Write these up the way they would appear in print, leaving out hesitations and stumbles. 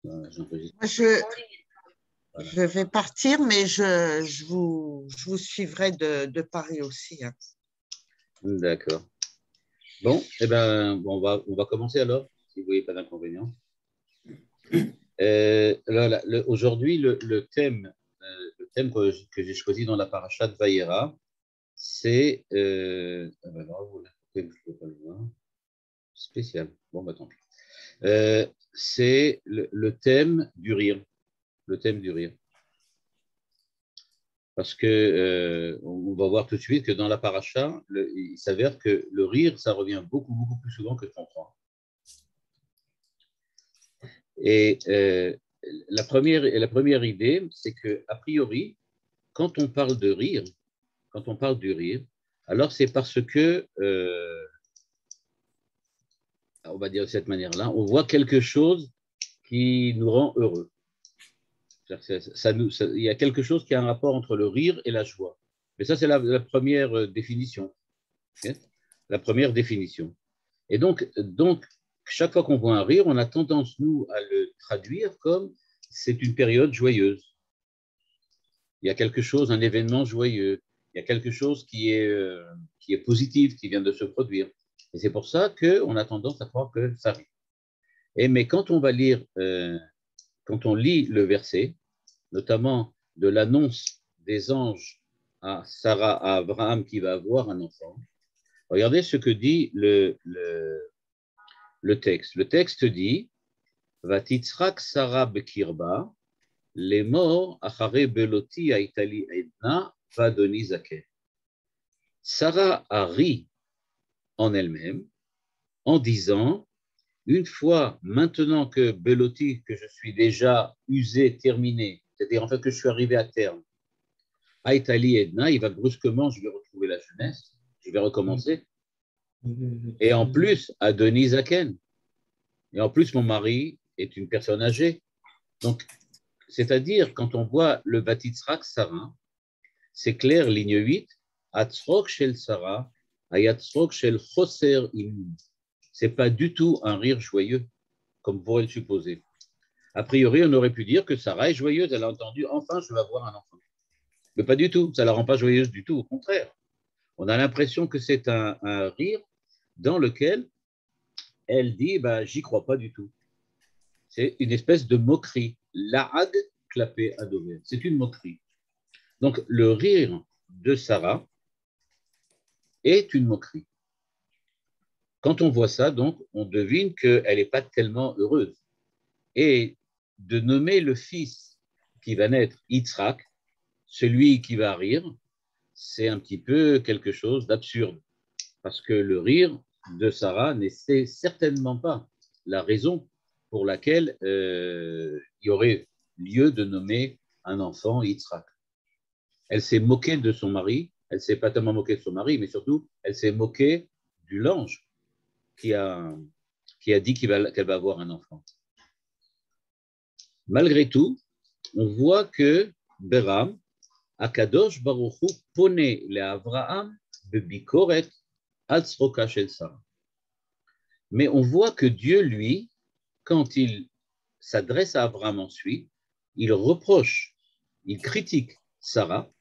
J'enregistre. Moi, je vais partir, mais je vous suivrai de Paris aussi, hein. D'accord. Bon, eh ben, on va commencer alors, si vous voyez pas d'inconvénient. Aujourd'hui, le thème que j'ai choisi dans la paracha de Vayera, c'est je peux pas le voir. Spécial. Bon, bah tant pis. C'est le thème du rire. Le thème du rire. Parce que on va voir tout de suite que dans la paracha, il s'avère que le rire, ça revient beaucoup, beaucoup plus souvent que ce qu'on croit. Et la première idée, c'est que a priori, quand on parle de rire, quand on parle du rire, alors c'est parce que, on va dire de cette manière-là, on voit quelque chose qui nous rend heureux. Il y a quelque chose qui a un rapport entre le rire et la joie. Mais ça, c'est la première définition. Okay, la première définition. Et donc, chaque fois qu'on voit un rire, on a tendance, nous, à le traduire comme c'est une période joyeuse. Il y a quelque chose, un événement joyeux. Il y a quelque chose qui est positif, qui vient de se produire. Et c'est pour ça qu'on a tendance à croire que ça rit. Mais quand on va lire, quand on lit le verset, notamment de l'annonce des anges à Sarah, à Abraham qui va avoir un enfant, regardez ce que dit le texte. Le texte dit Vatitzrak Sarah bekirba, les morts achare beloti aitali edna vadoni zaken. Sarah a ri en elle-même en disant une fois maintenant que beloti, que je suis déjà usé, terminé, c'est-à-dire en fait que je suis arrivé à terme, aitali edna, il va brusquement, je vais retrouver la jeunesse, je vais recommencer. Et en plus, Adoni Zaken. Et en plus, mon mari est une personne âgée. Donc, c'est-à-dire, quand on voit le Vatitzrak Sarah, c'est clair, ligne 8, Atzrok shel Sarah, Ayatzrok shel Choser Imun. Ce n'est pas du tout un rire joyeux, comme vous pourrait le supposer. A priori, on aurait pu dire que Sarah est joyeuse, elle a entendu, enfin, je vais avoir un enfant. Mais pas du tout, ça ne la rend pas joyeuse du tout, au contraire. On a l'impression que c'est un rire dans lequel elle dit, bah, j'y crois pas du tout. C'est une espèce de moquerie. L'ahad clapé adoré. C'est une moquerie. Donc, le rire de Sarah est une moquerie. Quand on voit ça, donc, on devine qu'elle n'est pas tellement heureuse. Et de nommer le fils qui va naître Yitzhak, celui qui va rire, c'est un petit peu quelque chose d'absurde. Parce que le rire de Sarah n'est certainement pas la raison pour laquelle il y aurait lieu de nommer un enfant Yitzhak. Elle s'est moquée de son mari, elle ne s'est pas tellement moquée de son mari, mais surtout, elle s'est moquée du l'ange qui a dit qu'elle va avoir un enfant. Malgré tout, on voit que Beram, Akadosh Baruch Hu, pone le Avraham bebikoret al tzroka shel Sarah. Mais on voit que Dieu, lui, quand il s'adresse à Abraham ensuite, il reproche, il critique Sarah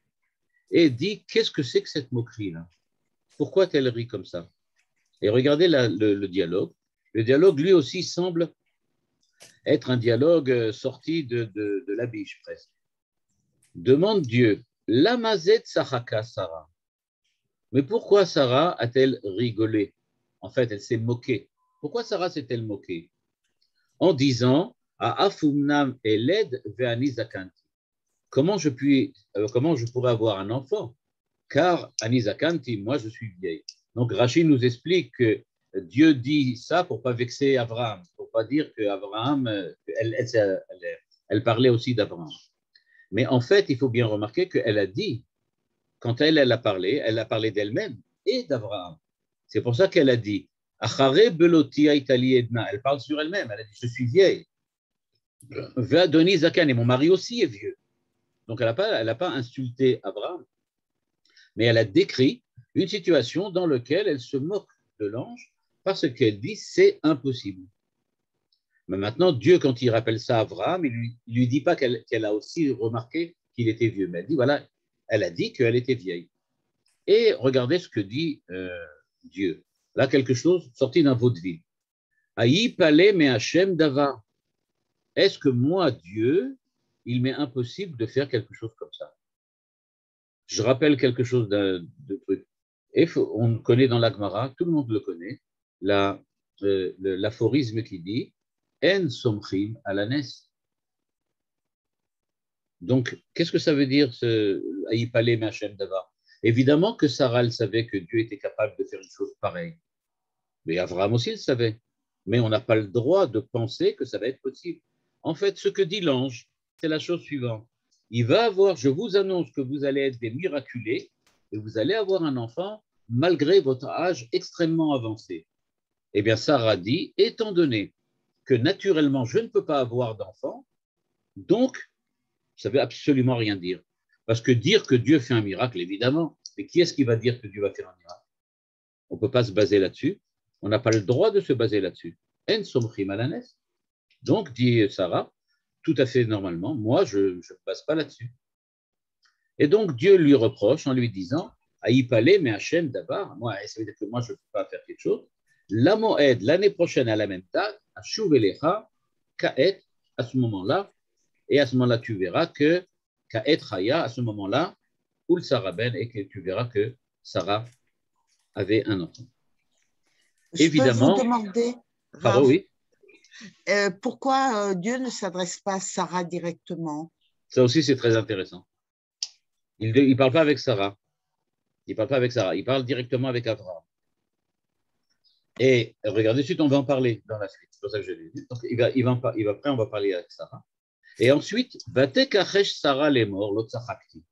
et dit qu'est-ce que c'est que cette moquerie-là? Pourquoi elle rit comme ça? Et regardez le dialogue. Le dialogue, lui aussi, semble être un dialogue sorti de la biche, presque. Demande Dieu, Lamazet Sahaka Sarah. Mais pourquoi Sarah a-t-elle rigolé? En fait, elle s'est moquée. Pourquoi Sarah s'est-elle moquée? En disant à Afumnam Eled Ve'ani Zakanti. Comment je pourrais avoir un enfant? Car Ani Zakanti, moi je suis vieille. Donc Rachid nous explique que Dieu dit ça pour pas vexer Abraham, pour pas dire que Abraham, elle parlait aussi d'Abraham. Mais en fait, il faut bien remarquer qu'elle a dit, quand elle a parlé d'elle-même et d'Abraham. C'est pour ça qu'elle a dit Achare beloti aitali edna. Elle parle sur elle-même. Elle a dit je suis vieille. Ve'adoni zakan, et mon mari aussi est vieux. Donc elle n'a pas insulté Abraham, mais elle a décrit une situation dans laquelle elle se moque de l'ange parce qu'elle dit c'est impossible. Mais maintenant, Dieu, quand il rappelle ça à Abraham, il lui dit pas qu'elle a aussi remarqué qu'il était vieux, mais elle dit, voilà, elle a dit qu'elle était vieille. Et regardez ce que dit Dieu. Là, quelque chose sorti d'un vaudeville. Aïe palais mais Hachem davar. Est-ce que moi, Dieu, il m'est impossible de faire quelque chose comme ça? Je rappelle quelque chose de truc. Et on connaît dans l'Agmara, tout le monde le connaît, l'aphorisme qui dit En somchim alanes. Donc, qu'est-ce que ça veut dire ce Aïpalé Machem Davar? Évidemment que Sarah, elle savait que Dieu était capable de faire une chose pareille. Mais Abraham aussi le savait. Mais on n'a pas le droit de penser que ça va être possible. En fait, ce que dit l'ange, c'est la chose suivante. Il va avoir, je vous annonce que vous allez être des miraculés et vous allez avoir un enfant malgré votre âge extrêmement avancé. Eh bien, Sarah dit, étant donné que naturellement, je ne peux pas avoir d'enfant, donc, ça ne veut absolument rien dire. Parce que dire que Dieu fait un miracle, évidemment, mais qui est-ce qui va dire que Dieu va faire un miracle? On ne peut pas se baser là-dessus. On n'a pas le droit de se baser là-dessus. En somchim alanes. Donc, dit Sarah, tout à fait normalement, moi, je ne me base pas là-dessus. Et donc, Dieu lui reproche en lui disant, Aïpalé, mais Hachem d'abord, moi, ça veut dire que moi, je ne peux pas faire quelque chose. La Moed, l'année prochaine à la même date, à Shuvelecha, Kaet, à ce moment-là, et à ce moment-là, tu verras que Kaet Chaya, à ce moment-là, ou le Sarah Ben, et que tu verras que Sarah avait un enfant. Je peux vous Évidemment, demander, pardon, Rav, oui, pourquoi Dieu ne s'adresse pas à Sarah directement? ça aussi c'est très intéressant. Il ne parle pas avec Sarah. Il parle pas avec Sarah. Il parle directement avec Abraham. Et regardez, ensuite, on va en parler dans la suite. C'est pour ça que je l'ai dit. Donc, après, on va parler avec Sarah. Et ensuite, Vatekachesh Sarah les morts, l'Otsachakti.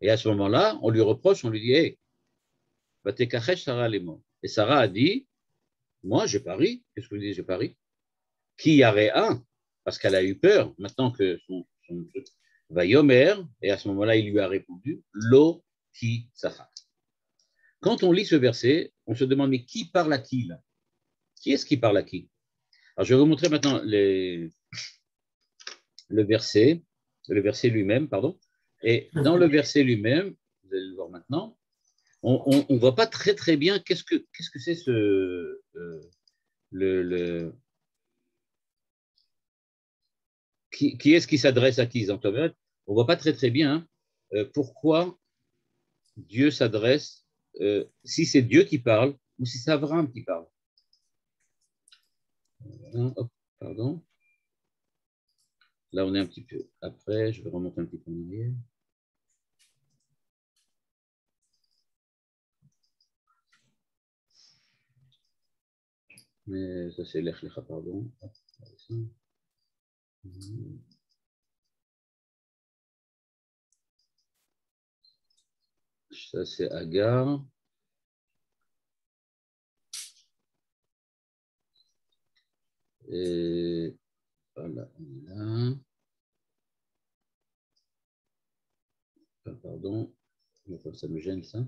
Et à ce moment-là, on lui reproche, on lui dit, hey, Vatekachesh Sarah les morts. Et Sarah a dit, moi, je parie. Qu'est-ce que vous dites, je parie? Qui y aurait un? Parce qu'elle a eu peur, maintenant que son truc va Yomer, et à ce moment-là, il lui a répondu, Lo ki sachak. Quand on lit ce verset, on se demande, mais qui parle à qui là? Qui est-ce qui parle à qui? Alors, je vais vous montrer maintenant le verset lui-même, pardon. Et dans le verset lui-même, vous allez le voir maintenant, on ne voit pas très très bien qu'est-ce que c'est ce qui est-ce qui s'adresse à qui? On ne voit pas très très bien pourquoi Dieu s'adresse, si c'est Dieu qui parle ou si c'est Abraham qui parle. Hop, pardon. Là, on est un petit peu après. Je vais remonter un petit peu en arrière. Mais ça, c'est l'Echlecha, pardon. Ça, c'est Agar. Et voilà, on est là. Ah, pardon. Ça me gêne, ça.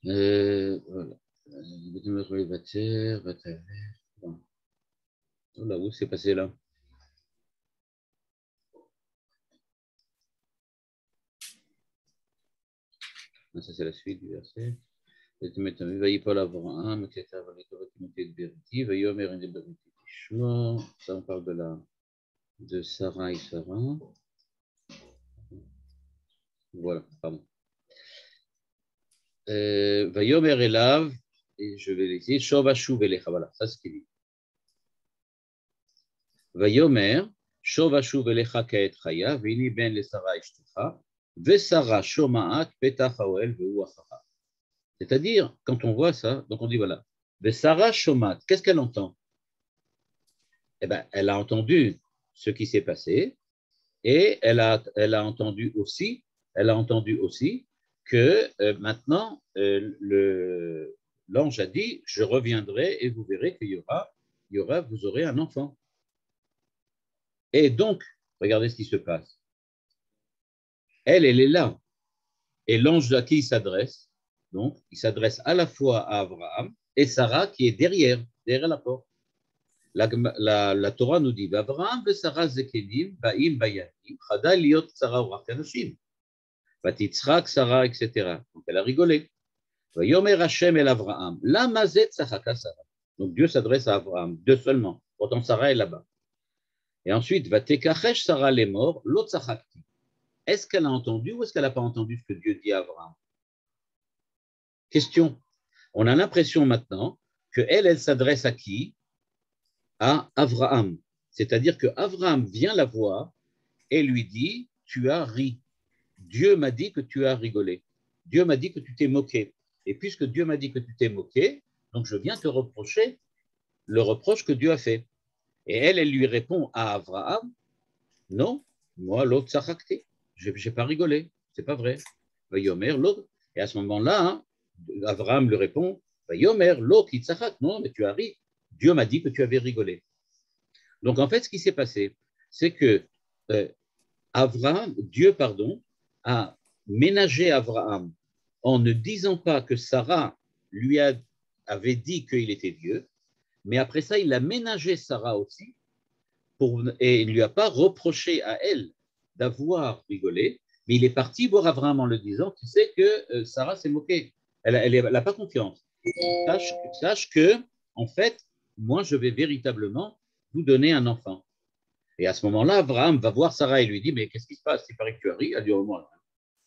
Voilà. Oh là, où c'est passé là? Ah, ça, c'est la suite du verset. Ça, on parle de Sarah et Sarah. Voilà, pardon. Vayomer Elav, et je vais l'écrire, Shovashu Velecha, voilà, ça c'est ce qu'il dit. Vayomer, Shovashu Velecha Kaet Chaya, Vini ben le Sarah Ishtecha, Vesara Shomaat Petach Haoel Veu Achacha. C'est-à-dire, quand on voit ça, donc on dit voilà, Vesara Shomat, qu'est-ce qu'elle entend? Eh bien, elle a entendu ce qui s'est passé et elle a entendu aussi que maintenant, l'ange a dit, je reviendrai et vous verrez qu'il y aura, vous aurez un enfant. Et donc, regardez ce qui se passe. Elle est là. Et l'ange à qui il s'adresse, donc, il s'adresse à la fois à Abraham et Sarah qui est derrière la porte. La Torah nous dit Abraham ve Sarah zekenim ba'im bayanim chada liot Sarah u'rach kanashim vatitzrak Sarah, etc. Donc elle a rigolé. Vayomer Hashem el Abraham lama zet tzachaka Sarah. Donc Dieu s'adresse à Abraham, deux seulement. Pourtant Sarah est là-bas. Et ensuite vatekachesh Sarah les morts lo tzachakti. Est-ce qu'elle a entendu ou est-ce qu'elle n'a pas entendu ce que Dieu dit à Abraham? Question. On a l'impression maintenant qu'elle s'adresse à qui? À Abraham. C'est-à-dire que Abraham vient la voir et lui dit, tu as ri. Dieu m'a dit que tu as rigolé. Dieu m'a dit que tu t'es moqué. Et puisque Dieu m'a dit que tu t'es moqué, donc je viens te reprocher le reproche que Dieu a fait. Et elle lui répond à Abraham, non, moi, l'autre s'achakté. Je n'ai pas rigolé, c'est pas vrai. Vayomer, l'autre. Et à ce moment-là, Abraham lui répond, Vayomer, l'autre qui tzachak. Non, mais tu as ri. Dieu m'a dit que tu avais rigolé. Donc, en fait, ce qui s'est passé, c'est que Dieu, a ménagé Abraham en ne disant pas que Sarah lui avait dit qu'il était Dieu, mais après ça, il a ménagé Sarah aussi, et il ne lui a pas reproché à elle d'avoir rigolé, mais il est parti voir Abraham en le disant, tu sais que Sarah s'est moquée, elle n'a pas confiance. Sache que, en fait, moi, je vais véritablement vous donner un enfant. Et à ce moment-là, Abraham va voir Sarah et lui dit, mais qu'est-ce qui se passe? Il paraît que tu as ri. Elle dit, oh, moi,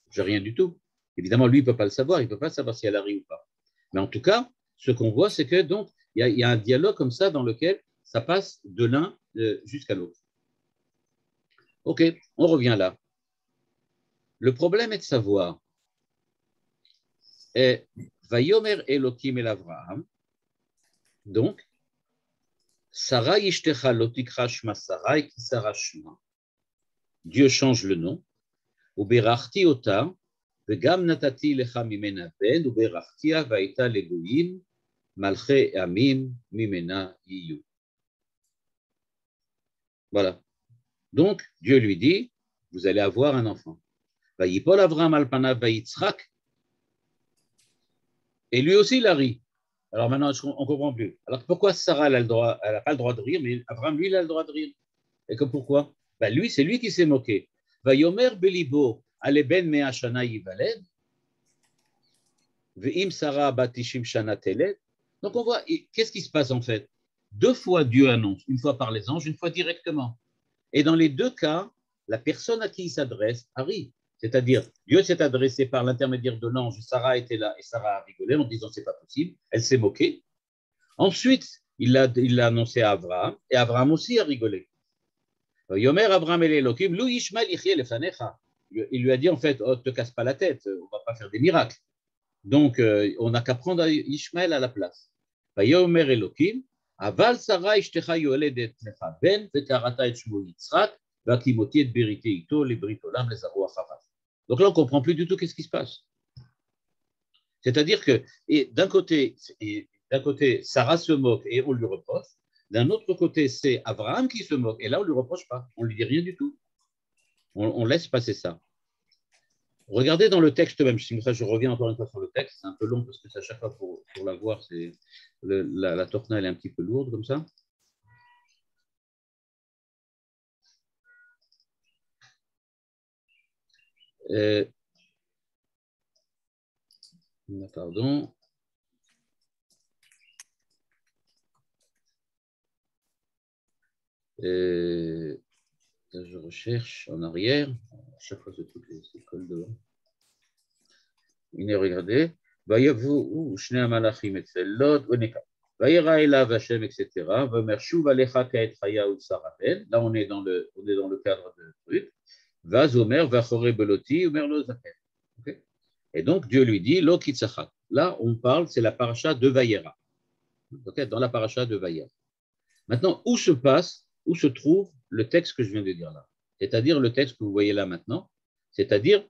je n'ai rien du tout. Évidemment, lui, il ne peut pas le savoir, il ne peut pas savoir si elle a ri ou pas. Mais en tout cas, ce qu'on voit, c'est que donc, il y a un dialogue comme ça dans lequel ça passe de l'un jusqu'à l'autre. Ok, on revient là. Le problème est de savoir, Vayomer Elohim el Avraham, donc, Sarah Yishtecha Lotikra Shma Sarah et Sarah Shma. Dieu change le nom. Uberachti ota, vegam natati lecha mimena ben, uberachtia vaita legoyim, malche amim mimena yiyu. Voilà. Donc, Dieu lui dit, vous allez avoir un enfant. Vayipol Avram alpanav vayitzrak. Et lui aussi, il a ri. Alors maintenant, on ne comprend plus. Alors pourquoi Sarah, elle n'a pas le droit de rire, mais Avram, lui, il a le droit de rire. Et que pourquoi? Lui, c'est lui qui s'est moqué. Vayomer belibo aleben mea shana yivaled, ve'im Sarah batishim shana teled. Donc on voit, qu'est-ce qui se passe en fait? Deux fois Dieu annonce, une fois par les anges, une fois directement. Et dans les deux cas, la personne à qui il s'adresse a ri. C'est-à-dire, Dieu s'est adressé par l'intermédiaire de l'ange, Sarah était là et Sarah a rigolé en disant c'est pas possible, elle s'est moquée. Ensuite, il l'a annoncé à Abraham et Abraham aussi a rigolé. Yomer Abraham el Elohim, Lou Ishmael ichye lefanecha. Il lui a dit en fait, oh, te casse pas la tête, on va pas faire des miracles. Donc, on n'a qu'à prendre Ishmael à la place. Yomer Elohim, Aval Sarah ishtecha yoledet lecha ben, vekarata et shmo Yitzrak, vakimoti et berite ito, le brit olam, les arroa chavav. Donc là, on ne comprend plus du tout qu'est-ce qui se passe. C'est-à-dire que, d'un côté, Sarah se moque et on lui reproche. D'un autre côté, c'est Abraham qui se moque. Et là, on ne lui reproche pas. On ne lui dit rien du tout. On laisse passer ça. Regardez dans le texte même. Je reviens encore une fois sur le texte. C'est un peu long parce que à chaque fois, pour la voir, la torna, elle est un petit peu lourde comme ça. Pardon. Je recherche en arrière. À chaque fois, ce truc, c'est colle devant. Regardez. Vayavu Shnei Malachim Etzel Lot, Vayera Elav Hashem, etc. Vamer Shuv Alecha Kaet Chaya ou Sarah Ben. Là, on est dans le cadre de truc. Vaz Omer Vachore Beloti Omer Lo Zaken. Et donc, Dieu lui dit Lo Kitzachak. Là, on parle, c'est la paracha de Vayera. Dans la paracha de Vayera. Maintenant, où se trouve le texte que je viens de dire là? C'est-à-dire le texte que vous voyez là maintenant, c'est-à-dire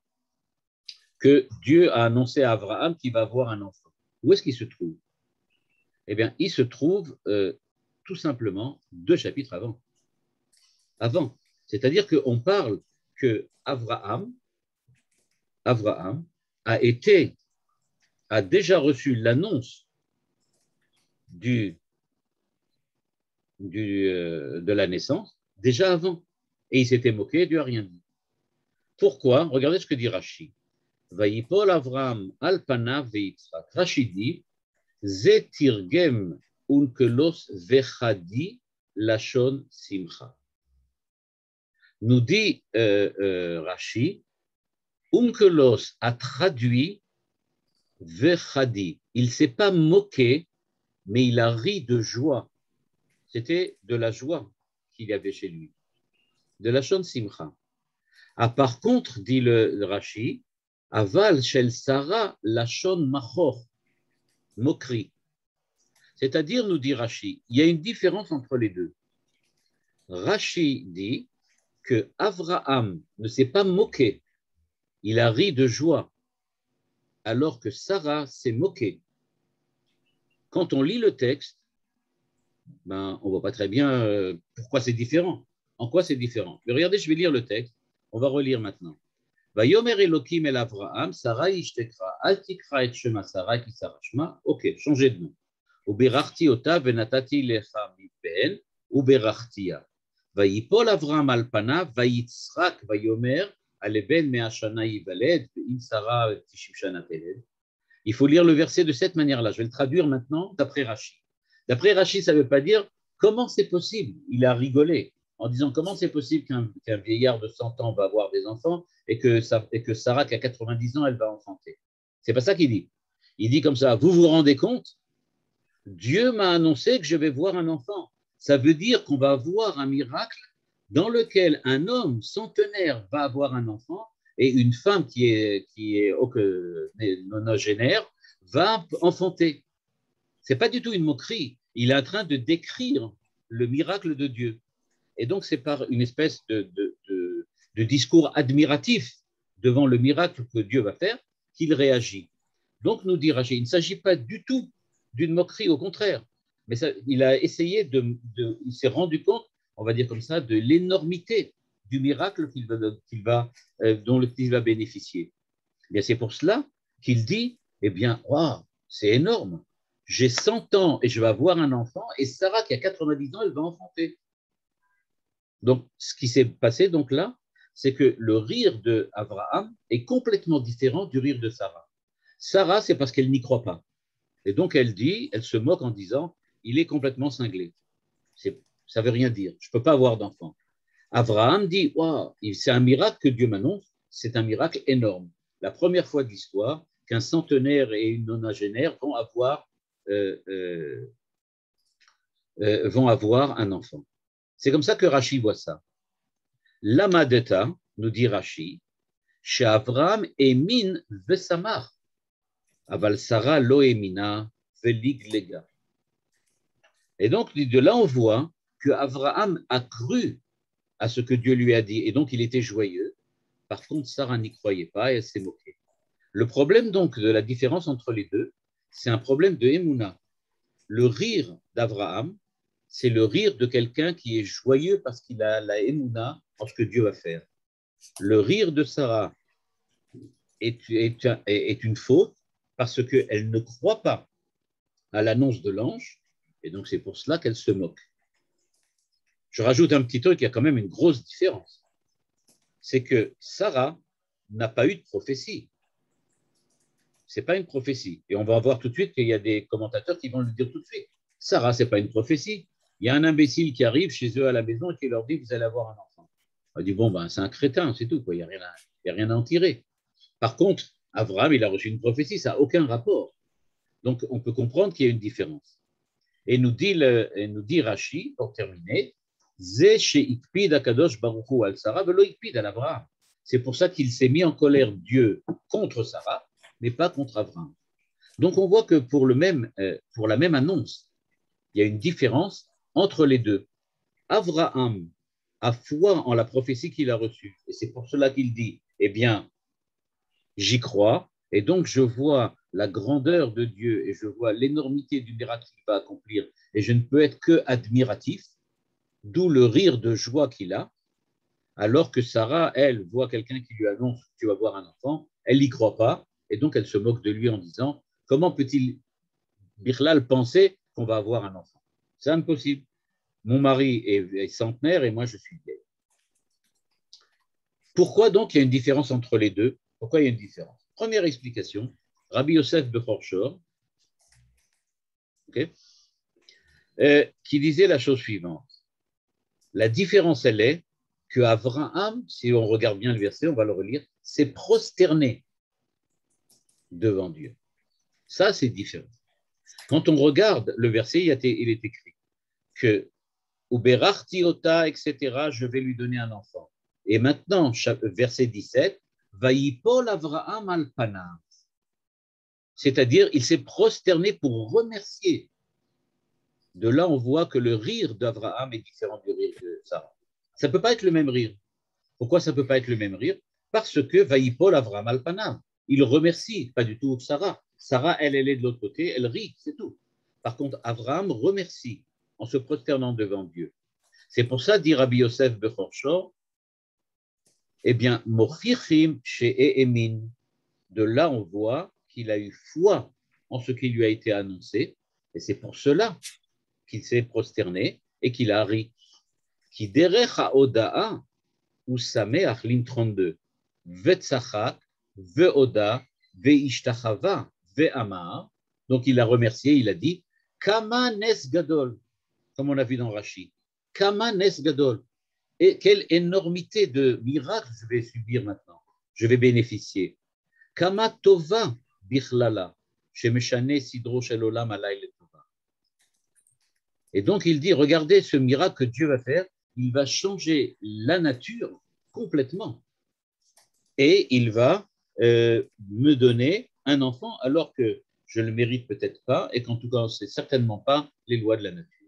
que Dieu a annoncé à Abraham qu'il va avoir un enfant. Où est-ce qu'il se trouve? Eh bien, il se trouve tout simplement 2 chapitres avant. Avant, C'est-à-dire qu'on parle que Abraham a déjà reçu l'annonce de la naissance déjà avant. Et il s'était moqué, Dieu n'a rien dit. Pourquoi? Regardez ce que dit Rashi. Vayipol Avram al panav veitzrak. Rashi dit Ze tirgem unkelos vechadi lashon simcha. Nous dit Rashi, Unkelos a traduit vechadi. Il ne s'est pas moqué, mais il a ri de joie. C'était de la joie qu'il y avait chez lui, de la shon simcha. Ah, par contre, dit le Rashi, aval shel Sarah la shon machor, moquerie. C'est-à-dire, nous dit Rashi, il y a une différence entre les deux. Rashi dit que Abraham ne s'est pas moqué, il a ri de joie, alors que Sarah s'est moquée. Quand on lit le texte, on ne voit pas très bien pourquoi c'est différent. En quoi c'est différent? Mais regardez, je vais lire le texte. On va relire maintenant. Vayomer Elokim el Avraham, Sarah ishtekra, al tikra et shema Sarah ki Sarah shema. Ok, changez de nom. Uberachti ota venatati lecha mipen, uberachtia. Vayipol Avraham al panav, vayitzrak vayomer, aleben mea shana yivaled, ve'im Sarah tishim shana teled. Il faut lire le verset de cette manière-là. Je vais le traduire maintenant d'après Rashi. D'après Rashi, ça ne veut pas dire comment c'est possible. Il a rigolé en disant comment c'est possible qu'un vieillard de 100 ans va avoir des enfants et que Sarah, qui a 90 ans, elle va enfanter. C'est pas ça qu'il dit. Il dit comme ça, vous vous rendez compte? Dieu m'a annoncé que je vais voir un enfant. Ça veut dire qu'on va voir un miracle dans lequel un homme centenaire va avoir un enfant et une femme qui est nonagénaire va enfanter. Ce n'est pas du tout une moquerie. Il est en train de décrire le miracle de Dieu. Et donc, c'est par une espèce de discours admiratif devant le miracle que Dieu va faire qu'il réagit. Donc, nous dit Rashi, il ne s'agit pas du tout d'une moquerie, au contraire. Mais il a essayé il s'est rendu compte, on va dire comme ça, de l'énormité du miracle dont il va bénéficier. Et c'est pour cela qu'il dit, eh bien, wow, c'est énorme. J'ai 100 ans et je vais avoir un enfant, et Sarah, qui a 90 ans, elle va enfanter. Donc, ce qui s'est passé donc là, c'est que le rire d'Abraham est complètement différent du rire de Sarah. Sarah, c'est parce qu'elle n'y croit pas. Et donc, elle se moque en disant, il est complètement cinglé. Ça ne veut rien dire. Je ne peux pas avoir d'enfant. Abraham dit, wow, c'est un miracle que Dieu m'annonce, c'est un miracle énorme. La première fois de l'histoire qu'un centenaire et une nonagénaire vont avoir un enfant. C'est comme ça que Rashi voit ça. L'amadeta, nous dit Rashi, chez Abraham émine vesamar, aval Sarah lo émina veliglega. Et donc, de là, on voit que Abraham a cru à ce que Dieu lui a dit, et donc il était joyeux. Par contre, Sarah n'y croyait pas et elle s'est moquée. Le problème donc de la différence entre les deux, c'est un problème de Emouna. Le rire d'Abraham, c'est le rire de quelqu'un qui est joyeux parce qu'il a la Emouna en ce que Dieu va faire. Le rire de Sarah est une faute parce qu'elle ne croit pas à l'annonce de l'ange, et donc c'est pour cela qu'elle se moque. Je rajoute un petit truc, il y a quand même une grosse différence. C'est que Sarah n'a pas eu de prophétie. Ce n'est pas une prophétie. Et on va voir tout de suite qu'il y a des commentateurs qui vont le dire tout de suite. Sarah, ce n'est pas une prophétie. Il y a un imbécile qui arrive chez eux à la maison et qui leur dit, vous allez avoir un enfant. On dit, bon, c'est un crétin, c'est tout. Il n'y a rien à en tirer. Par contre, Abraham, il a reçu une prophétie, ça n'a aucun rapport. Donc, on peut comprendre qu'il y a une différence. Et nous dit Rashi, pour terminer, c'est pour ça qu'il s'est mis en colère Dieu contre Sarah, mais pas contre Abraham. Donc on voit que pour la même annonce, il y a une différence entre les deux. Abraham a foi en la prophétie qu'il a reçue, et c'est pour cela qu'il dit, eh bien, j'y crois, et donc je vois la grandeur de Dieu, et je vois l'énormité du miracle qu'il va accomplir, et je ne peux être que admiratif, d'où le rire de joie qu'il a. alors que Sarah, elle, voit quelqu'un qui lui annonce « tu vas avoir un enfant », elle n'y croit pas, et donc elle se moque de lui en disant « comment peut-il, Bichlal, penser qu'on va avoir un enfant ?» C'est impossible. Mon mari est centenaire et moi je suis vieille. Pourquoi donc il y a une différence entre les deux? Pourquoi il y a une différence? Première explication, Rabbi Yosef Bechor Shor, okay, qui disait la chose suivante. La différence, elle est que Abraham, si on regarde bien le verset, on va le relire, s'est prosterné devant Dieu. Ça, c'est différent. Quand on regarde le verset, il est écrit que Uberachtiota, etc., je vais lui donner un enfant. Et maintenant, verset 17, Vaïpol Avraham al panav. C'est-à-dire, il s'est prosterné pour remercier. De là, on voit que le rire d'Abraham est différent du rire de Sarah. Ça ne peut pas être le même rire. Pourquoi ça ne peut pas être le même rire? Parce que Vaïpol Avraham al panav. Il remercie, pas du tout Sarah. Sarah, elle est de l'autre côté, elle rit, c'est tout. Par contre, Abraham remercie en se prosternant devant Dieu. C'est pour ça, dit Rabbi Yosef Bechor Shor, eh bien, Mochichim chez Emin. De là, on voit qu'il a eu foi en ce qui lui a été annoncé, et c'est pour cela qu'il s'est prosterné et qu'il a ri. Qui derech haodaa ou sameach lim 32, vetzachak, veoda, veishtachava, ve'amar. Donc il a remercié, il a dit, Kama nes gadol, comme on a vu dans Rashi. Kama nes gadol. Et quelle énormité de miracles je vais subir maintenant, je vais bénéficier. Kama tova bichlala, shemeshane sidro shel olam alay letova. Et donc il dit, regardez ce miracle que Dieu va faire, il va changer la nature complètement. Et il va me donner un enfant alors que je ne le mérite peut-être pas et qu'en tout cas, ce n'est certainement pas les lois de la nature.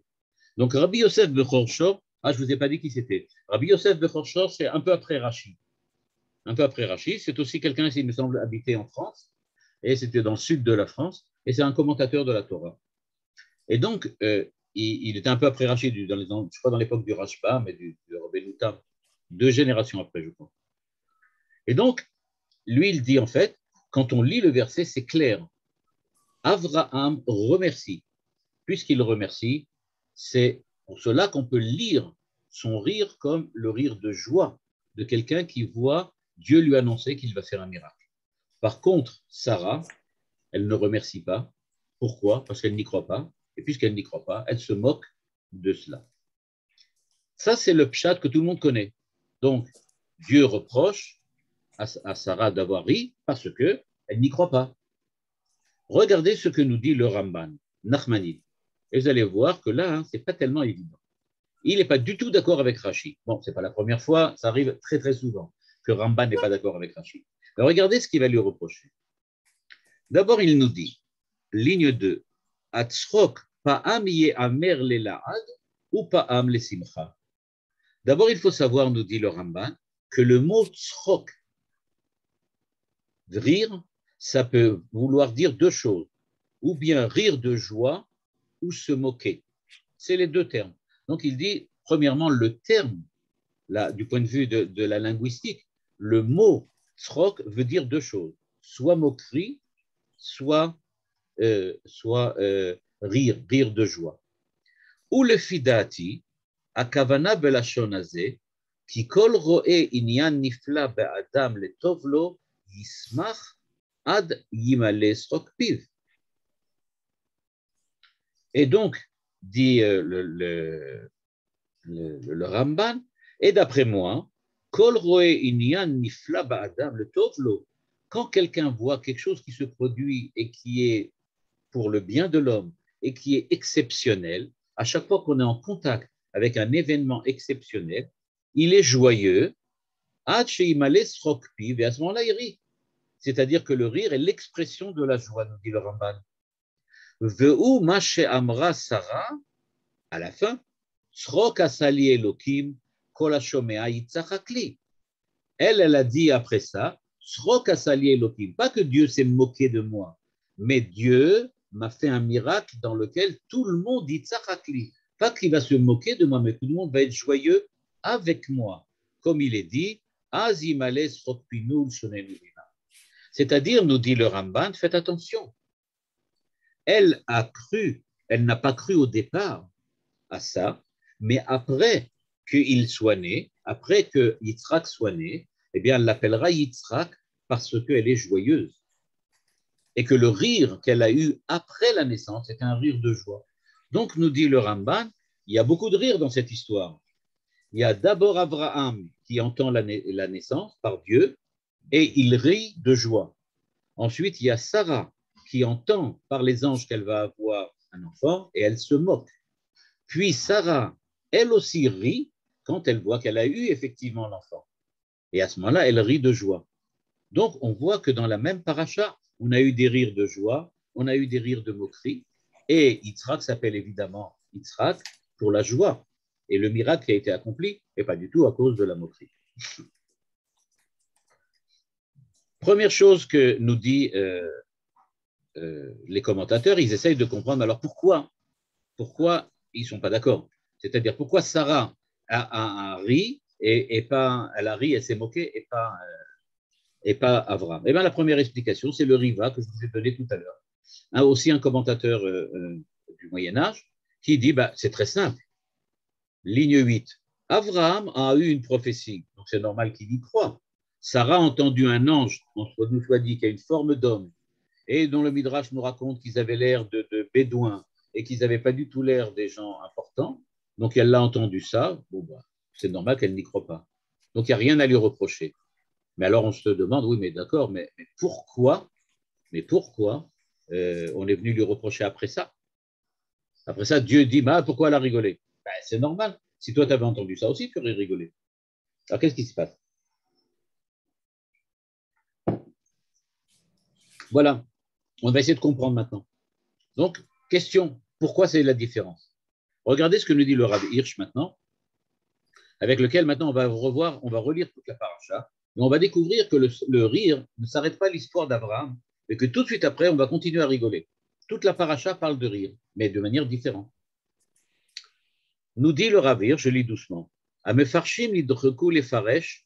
Donc Rabbi Yosef Bechor Shor, je ne vous ai pas dit qui c'était. Rabbi Yosef Bechor Shor, c'est un peu après Rashi. Un peu après Rashi, c'est aussi quelqu'un qui me semble habiter en France, et c'était dans le sud de la France, et c'est un commentateur de la Torah. Et donc, il était un peu après Rashi, je crois dans l'époque du Rashba, mais du Rabbeinu Tam, 2 générations après, je crois. Et donc, lui, il dit en fait, quand on lit le verset, c'est clair. Avraham remercie. Puisqu'il remercie, c'est pour cela qu'on peut lire son rire comme le rire de joie de quelqu'un qui voit Dieu lui annoncer qu'il va faire un miracle. Par contre, Sarah, elle ne remercie pas. Pourquoi? Parce qu'elle n'y croit pas. Et puisqu'elle n'y croit pas, elle se moque de cela. Ça, c'est le pshat que tout le monde connaît. Donc, Dieu reproche à Sarah d'avoir ri parce qu'elle n'y croit pas. Regardez ce que nous dit le Ramban, Nachmanide. Et vous allez voir que là, ce n'est pas tellement évident. Il n'est pas du tout d'accord avec Rashi. Bon, ce n'est pas la première fois, ça arrive très très souvent que Ramban n'est pas d'accord avec Rashi. Mais regardez ce qu'il va lui reprocher. D'abord, il nous dit, ligne 2, Atzrok pa'am ye'amer lela'ad ou pa'am lesimcha. D'abord, il faut savoir, nous dit le Ramban, que le mot tzrok, rire, ça peut vouloir dire 2 choses, ou bien rire de joie ou se moquer. C'est les 2 termes. Donc il dit, premièrement, le terme, là, du point de vue de la linguistique, le mot tzrok veut dire 2 choses, soit moquerie, soit rire de joie. Ou le fidati, akavana belashon hazeh, ki kol ro'e inyan nifla be'adam letov lo, yismach ad yimale tzrok piv. Et donc, dit le Ramban, et d'après moi, Kol roe inyan nifla ba'adam le tovlo, quand quelqu'un voit quelque chose qui se produit et qui est pour le bien de l'homme et qui est exceptionnel, à chaque fois qu'on est en contact avec un événement exceptionnel, il est joyeux, ad sheimale srok piv, et à ce moment-là, il rit. C'est-à-dire que le rire est l'expression de la joie, nous dit le Ramban. Ve'u ma she'amra Sarah, à la fin, Srok asali Elokim, kol hashomea yitzachak li. Elle a dit après ça, Srok asali Elokim, pas que Dieu s'est moqué de moi, mais Dieu m'a fait un miracle dans lequel tout le monde yitzachak li. Pas qu'il va se moquer de moi, mais tout le monde va être joyeux avec moi. comme il est dit, c'est-à-dire, nous dit le Ramban, faites attention. Elle n'a pas cru au départ à ça, mais après qu'il soit né, après que Yitzhak soit né, eh bien, elle l'appellera Yitzhak parce qu'elle est joyeuse. Et que le rire qu'elle a eu après la naissance est un rire de joie. Donc, nous dit le Ramban, il y a beaucoup de rire dans cette histoire. Il y a d'abord Abraham qui entend la naissance par Dieu et il rit de joie. Ensuite, il y a Sarah qui entend par les anges qu'elle va avoir un enfant et elle se moque. Puis Sarah, elle aussi rit quand elle voit qu'elle a eu effectivement l'enfant. Et à ce moment-là, elle rit de joie. Donc, on voit que dans la même paracha, on a eu des rires de joie, on a eu des rires de moquerie, et Yitzhak s'appelle évidemment Yitzhak pour la joie. Et le miracle qui a été accompli n'est pas du tout à cause de la moquerie. Première chose que nous dit les commentateurs, ils essayent de comprendre alors pourquoi ils ne sont pas d'accord. C'est-à-dire pourquoi Sarah a ri et pas, elle a ri, elle s'est moquée et pas Avram. Eh bien, la première explication, c'est le Riva que je vous ai donné tout à l'heure. Aussi un commentateur du Moyen-Âge qui dit, c'est très simple. Ligne 8. Abraham a eu une prophétie, donc c'est normal qu'il y croit. Sarah a entendu un ange, entre nous soit dit, qui a une forme d'homme, et dont le Midrash nous raconte qu'ils avaient l'air de bédouins et qu'ils n'avaient pas du tout l'air des gens importants. Donc elle a entendu ça, c'est normal qu'elle n'y croit pas. Donc il n'y a rien à lui reprocher. Mais alors on se demande, oui, mais d'accord, mais pourquoi on est venu lui reprocher après ça? Après ça, Dieu dit, pourquoi elle a rigolé? C'est normal. Si toi, tu avais entendu ça aussi, tu aurais rigolé. Alors, qu'est-ce qui se passe? Voilà. On va essayer de comprendre maintenant. Donc, question, pourquoi c'est la différence? Regardez ce que nous dit le Rav Hirsch maintenant, avec lequel maintenant on va relire toute la paracha, et on va découvrir que le rire ne s'arrête pas à l'histoire d'Abraham, et que tout de suite après, on va continuer à rigoler. Toute la paracha parle de rire, mais de manière différente. Nous dit le Rav Hirsch, je lis doucement, Amefarshim lidreku lefaresh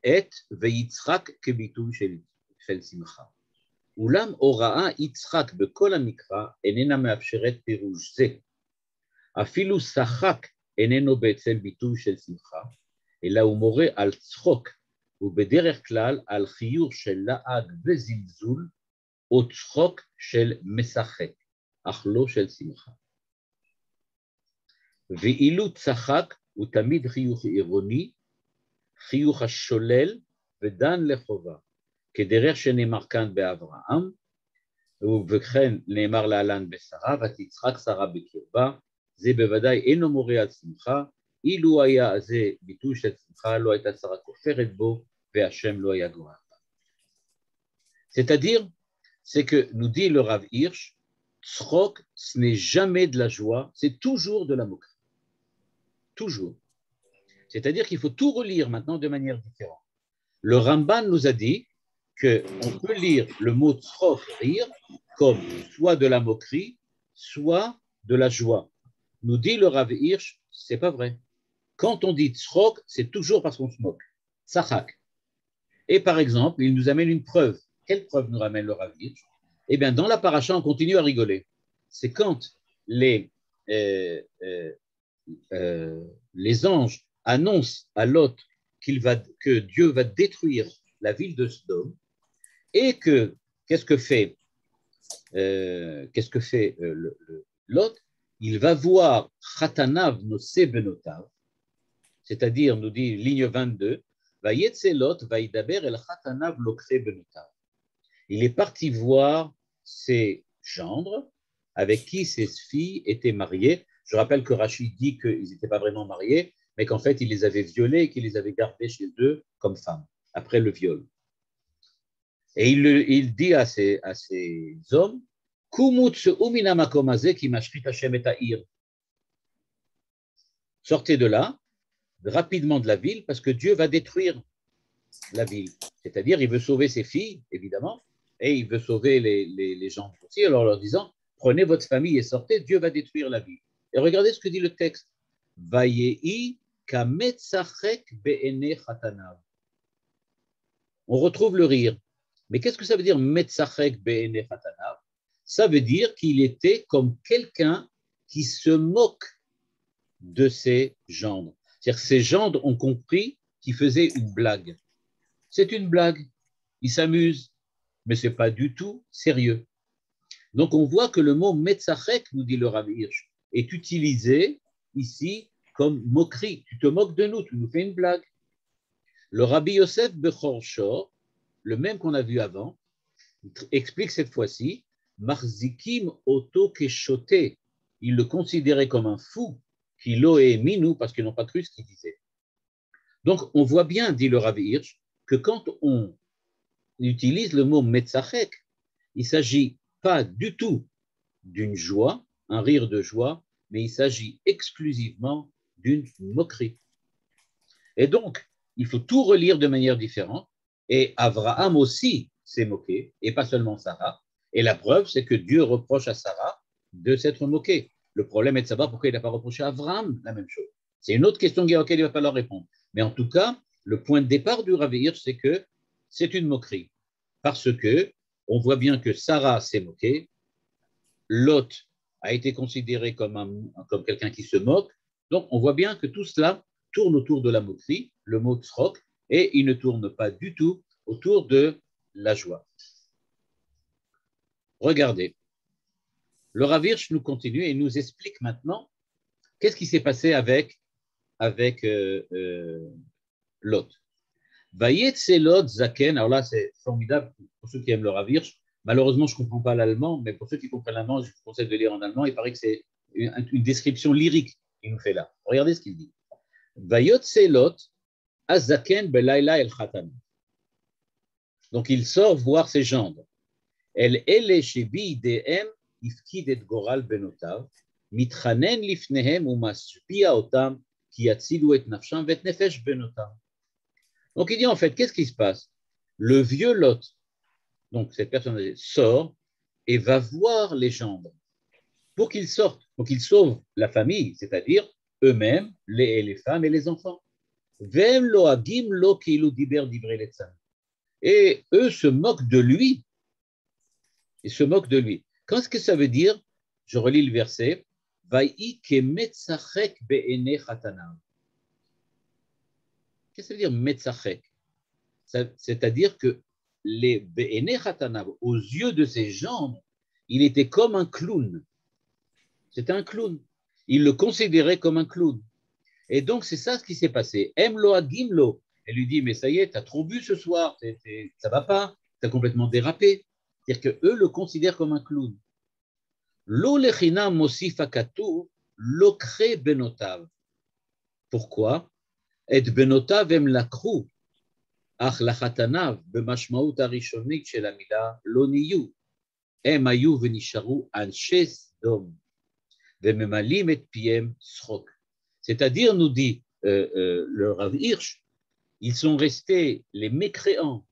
et veyitzrak kebitu shel simcha. אולם הוראה יצחק בכל המקרא איננה מאפשרת פירוש זה. אפילו שחק איננו בעצם ביטוי של שמחה, אלא הוא מורה על צחוק, ובדרך כלל על חיוך של לעג וזלזול, או צחוק של משחק, אך לא של שמחה. ואילו צחק הוא תמיד חיוך עירוני, חיוך השולל ודן לחובה. כדרך שנאמר כאן באברהם, וכן נאמר להלן בשרה, ותצחק שרה בקרבה, זה בוודאי אינו מורה על שמחה, אילו היה זה ביטוי של שמחה, לא הייתה שרה כופרת בו, והשם לא היה גורם. C'est-à-dire, c'est que nous dit le Rav Hirsch, tzchok, ce n'est jamais de la joie, c'est toujours de la moquerie. Toujours. C'est-à-dire qu'il faut tout relire maintenant de manière différente. Le Ramban nous a dit qu'on peut lire le mot tzchok, rire, comme soit de la moquerie, soit de la joie. Nous dit le Rav Hirsch, c'est pas vrai. Quand on dit tzchok, c'est toujours parce qu'on se moque. Tzachak. Et par exemple, il nous amène une preuve. Quelle preuve nous ramène le Rav Hirsch? Eh bien, dans la paracha, on continue à rigoler. C'est quand les anges annoncent à Lot que Dieu va détruire la ville de Sodome. Et qu'est-ce que fait Lot? Il va voir Chatanav nosé benotav, c'est-à-dire, nous dit ligne 22, Vayetse Lot vaïdaber el Chatanav lokre benotav. Il est parti voir ses gendres avec qui ses filles étaient mariées. Je rappelle que Rachid dit qu'ils n'étaient pas vraiment mariés, mais qu'en fait, il les avait violées et qu'il les avait gardées chez eux comme femmes, après le viol. Et il dit à ces hommes, sortez de là, rapidement de la ville, parce que Dieu va détruire la ville. C'est-à-dire, il veut sauver ses filles, évidemment, et il veut sauver les gens aussi, alors leur disant, prenez votre famille et sortez, Dieu va détruire la ville. Et regardez ce que dit le texte. Vayehi kametzachek be'ene chatanav. On retrouve le rire. Mais qu'est-ce que ça veut dire metzachek be'ene chatanav? Ça veut dire qu'il était comme quelqu'un qui se moque de ses gendres. C'est-à-dire que ses gendres ont compris qu'il faisait une blague. C'est une blague. Il s'amuse, mais ce n'est pas du tout sérieux. Donc on voit que le mot metzachek, nous dit le Rav Hirsch, est utilisé ici comme moquerie. Tu te moques de nous, tu nous fais une blague. Le Rabbi Yosef Bechor Shor, le même qu'on a vu avant, explique cette fois-ci, Marzikim Oto Keshote. Ils le considéraient comme un fou, qui l'ont émis nous, parce qu'ils n'ont pas cru ce qu'il disait. Donc on voit bien, dit le Rav Hirsch, que quand on utilise le mot metzachek, il ne s'agit pas du tout d'une joie, un rire de joie, mais il s'agit exclusivement d'une moquerie. Et donc, il faut tout relire de manière différente. Et Abraham aussi s'est moqué, et pas seulement Sarah. Et la preuve, c'est que Dieu reproche à Sarah de s'être moqué. Le problème est de savoir pourquoi il n'a pas reproché à Abraham la même chose. C'est une autre question à laquelle il va falloir répondre. Mais en tout cas, le point de départ du Rav Hirsch, c'est que c'est une moquerie. Parce que on voit bien que Sarah s'est moquée, Lot a été considéré comme quelqu'un qui se moque. Donc, on voit bien que tout cela tourne autour de la moquerie, le mot tzrok, et il ne tourne pas du tout autour de la joie. Regardez, le Rav Hirsch nous continue et nous explique maintenant qu'est-ce qui s'est passé avec Lot. Vayetse Lot Zaken, alors là c'est formidable pour ceux qui aiment le Rav Hirsch. Malheureusement, je ne comprends pas l'allemand, mais pour ceux qui comprennent l'allemand, je vous conseille de lire en allemand. Il paraît que c'est une description lyrique qu'il nous fait là. Regardez ce qu'il dit. Vayotse Lot Azaken belayla el khatan. Donc il sort voir ses gendres. El ele shebi deem ifkid et goral benotav mitchanen lifnehem umaspia otam ki yatzilu et nafsham vet nefesh benotam. Donc il dit en fait, qu'est-ce qui se passe? Le vieux Lot, donc cette personne sort et va voir les gendres pour qu'ils sortent, pour qu'ils sauvent la famille, c'est-à-dire eux-mêmes, les femmes et les enfants. Et eux se moquent de lui. Ils se moquent de lui. Qu'est-ce que ça veut dire? Je relis le verset. Qu'est-ce que ça veut dire metzachek? C'est-à-dire que les be'ene chatanav, aux yeux de ses gendres, il était comme un clown. C'était un clown. Il le considérait comme un clown. Et donc, c'est ça ce qui s'est passé. Emlo agimlo. Elle lui dit, mais ça y est, tu as trop bu ce soir, ça va pas, tu as complètement dérapé. C'est-à-dire qu'eux le considèrent comme un clown. Lo lechina mosif akatou, lo kre benotav. Pourquoi? Et benotav em lakrou. אך לחתניו במשמעות הראשונית של המילה לא נהיו. הם היו ונשארו אנשי סדום וממלאים את פיהם צחוק. C'est-à-dire, nous dit le Rav Hirsch, ils sont restés les mécréants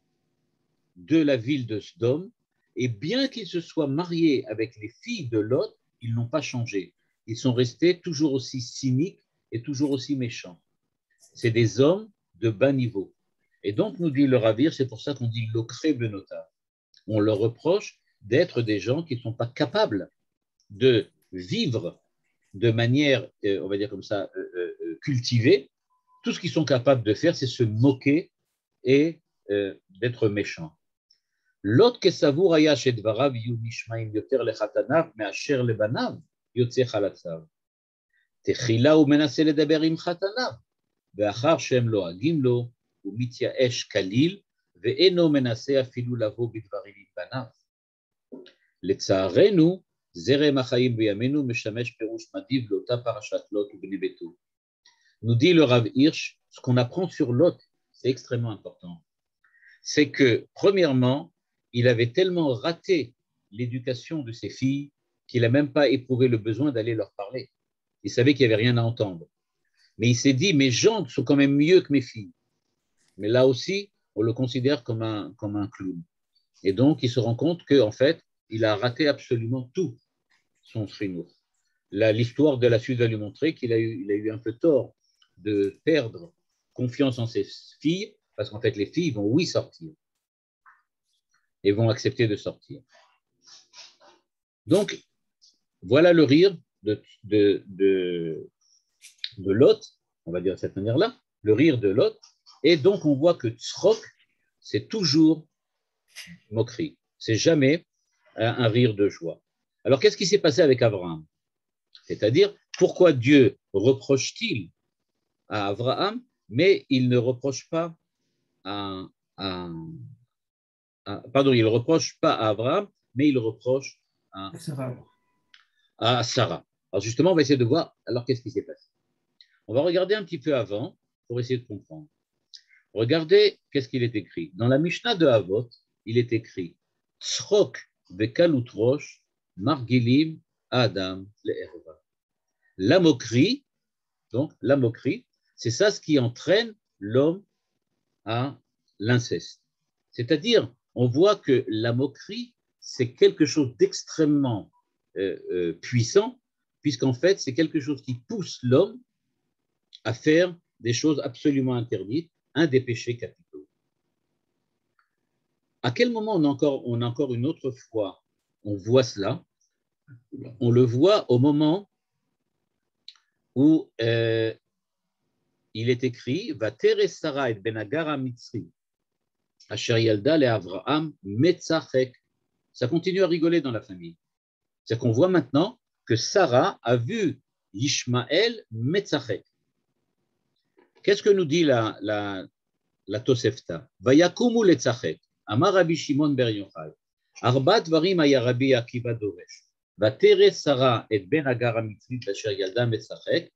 de la ville de Sodome, et bien qu'ils se soient mariés avec les filles de Lot, ils n'ont pas changé. Ils sont restés toujours aussi cyniques et toujours aussi méchants. C'est des hommes de bas niveau. Et donc, nous dit le Rav Hirsch, c'est pour ça qu'on dit l'okre benota. On leur reproche d'être des gens qui ne sont pas capables de vivre de manière, on va dire comme ça, cultivée. Tout ce qu'ils sont capables de faire, c'est se moquer et d'être méchants. Lot kesavur haya shedvarav yu nishmaim yoter lechatanav measher lebanav yotze chalatzav. Techila u menase ledaber im chatanav ve'achar shem lo agim lo ומתייאש כליל, ואינו מנסה אפילו לבוא בדברים עם בניו. לצערנו, זרם החיים בימינו משמש פירוש מדיב לאותה פרשת לוט ובני ביתו. Nous dit le Rav Hirsch, ce qu'on apprend sur Lot, c'est extrêmement important. C'est que, premièrement, il avait tellement raté l'éducation de ses filles qu'il n'a même pas éprouvé le besoin d'aller leur parler. Il savait qu'il n'y avait rien à entendre. Mais il s'est dit, mes gendres sont quand même mieux que mes filles. Mais là aussi, on le considère comme un clown. Et donc, il se rend compte qu'en fait, il a raté absolument tout, son shrinour. L'histoire de la suite va lui montrer qu'il a eu un peu tort de perdre confiance en ses filles, parce qu'en fait, les filles vont, oui, sortir et vont accepter de sortir. Donc, voilà le rire de Lot, on va dire de cette manière-là, le rire de Lot. Et donc, on voit que tzrok, c'est toujours moquerie. C'est jamais un rire de joie. Alors, qu'est-ce qui s'est passé avec Abraham? C'est-à-dire, pourquoi Dieu reproche-t-il à Abraham, mais il ne reproche pas à, pardon, il ne reproche pas à Abraham, mais il reproche à Sarah. Alors justement, on va essayer de voir, alors qu'est-ce qui s'est passé? On va regarder un petit peu avant pour essayer de comprendre. Regardez qu'est-ce qu'il est écrit. Dans la Mishnah de Avot, il est écrit Tzrok vekalut rosh margilim Adam le'erva. La moquerie, donc la moquerie, c'est ça ce qui entraîne l'homme à l'inceste. C'est-à-dire, on voit que la moquerie, c'est quelque chose d'extrêmement puissant, puisqu'en fait, c'est quelque chose qui pousse l'homme à faire des choses absolument interdites, un des péchés capitaux. À quel moment on a encore une autre fois, on voit cela? On le voit au moment où il est écrit Vatere Sarah et Ben Agar HaMitzri, Asher Yalda le Avraham Metzachek. Ça continue à rigoler dans la famille. C'est-à-dire qu'on voit maintenant que Sarah a vu Ishmaël Metzachek. Qu'est-ce que nous dit la Tosefta? Vayakumu letzachek. Amar Rabbi Shimon ber Yochai. Arba dvarim haya Rabbi Akiva doresh. Vatere Sarah et Ben Agar HaMitzrit asher yalda metzachek.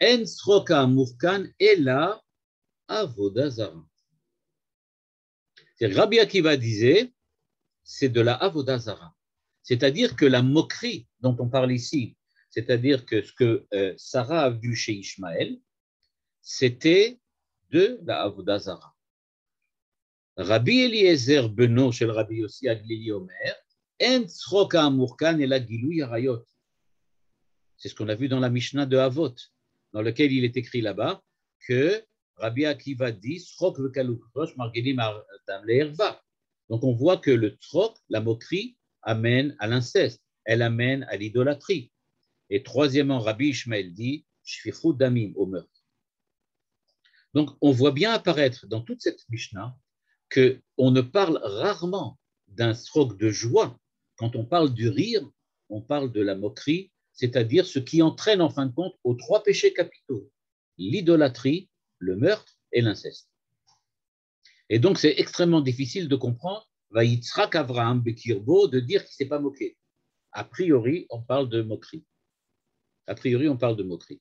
En tzrok ha'amur kan ela avoda zara. Rabbi Akiva disait, c'est de la avoda zara. C'est-à-dire que la moquerie dont on parle ici, c'est-à-dire que ce que Sarah a vu chez Ishmaël, c'était de la avoda zara. Rabbi Eliezer beno shel Rabbi Yossi Aglili Omer, en tzrok ha'amur kan ela gilui harayot. C'est ce qu'on a vu dans la Mishnah de Avot, dans lequel il est écrit là-bas que Rabbi Akiva dit tzrok vekalut rosh margilim adam le'erva. Donc on voit que le tzrok, la moquerie, amène à l'inceste, elle amène à l'idolâtrie. Et troisièmement, Rabbi Ishmael dit shfichut damim, au meurtre. Donc on voit bien apparaître dans toute cette Mishnah qu'on ne parle rarement d'un tzrok de joie. Quand on parle du rire, on parle de la moquerie, c'est-à-dire ce qui entraîne en fin de compte aux trois péchés capitaux, l'idolâtrie, le meurtre et l'inceste. Et donc c'est extrêmement difficile de comprendre Vayitzrak Avraham Bekirbo, de dire qu'il ne s'est pas moqué. A priori, on parle de moquerie. A priori, on parle de moquerie.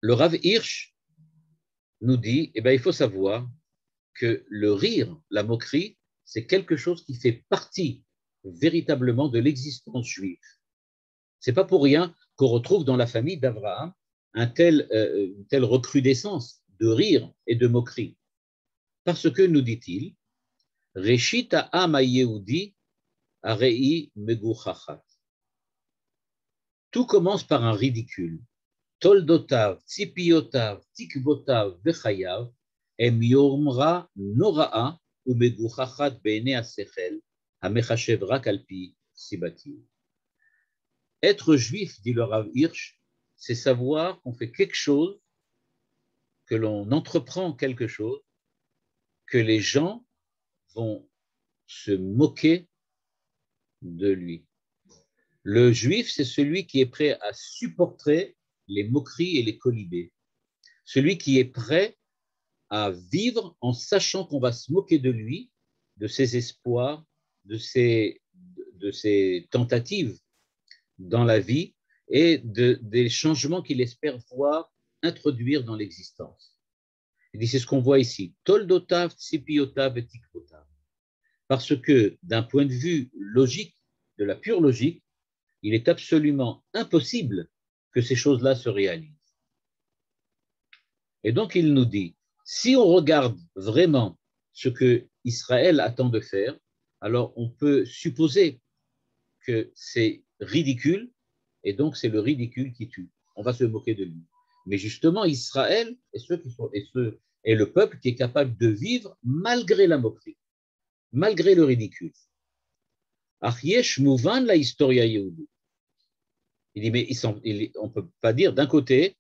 Le Rav Hirsch nous dit, il faut savoir que le rire, la moquerie, c'est quelque chose qui fait partie véritablement de l'existence juive. Ce n'est pas pour rien qu'on retrouve dans la famille d'Abraham une telle recrudescence de rire et de moquerie. Parce que, nous dit-il, Reshit ha'am ha'yehudi arei meguchachat. Tout commence par un ridicule. Toldotav, tzipiotav, tikvotav, vechayav, em yormra nora'a ou meguchachat be'ene ha'sechel, ha'mechashev rak alpi sibati. Être juif, dit le Rav Hirsch, c'est savoir qu'on fait quelque chose, que l'on entreprend quelque chose, que les gens vont se moquer de lui. Le juif, c'est celui qui est prêt à supporter les moqueries et les colibés. Celui qui est prêt à vivre en sachant qu'on va se moquer de lui, de ses espoirs, de ses tentatives dans la vie et des changements qu'il espère voir introduire dans l'existence. Il dit, c'est ce qu'on voit ici. Toldotav, tsipiotav et tikvotav. Parce que d'un point de vue logique, de la pure logique, il est absolument impossible que ces choses-là se réalisent. Et donc il nous dit, si on regarde vraiment ce que Israël attend de faire, alors on peut supposer que c'est ridicule et donc c'est le ridicule qui tue. On va se moquer de lui. Mais justement, Israël est le peuple qui est capable de vivre malgré la moquerie, malgré le ridicule. Achiesh mouvan la historia yehudi. Il dit, mais on ne peut pas dire, d'un côté,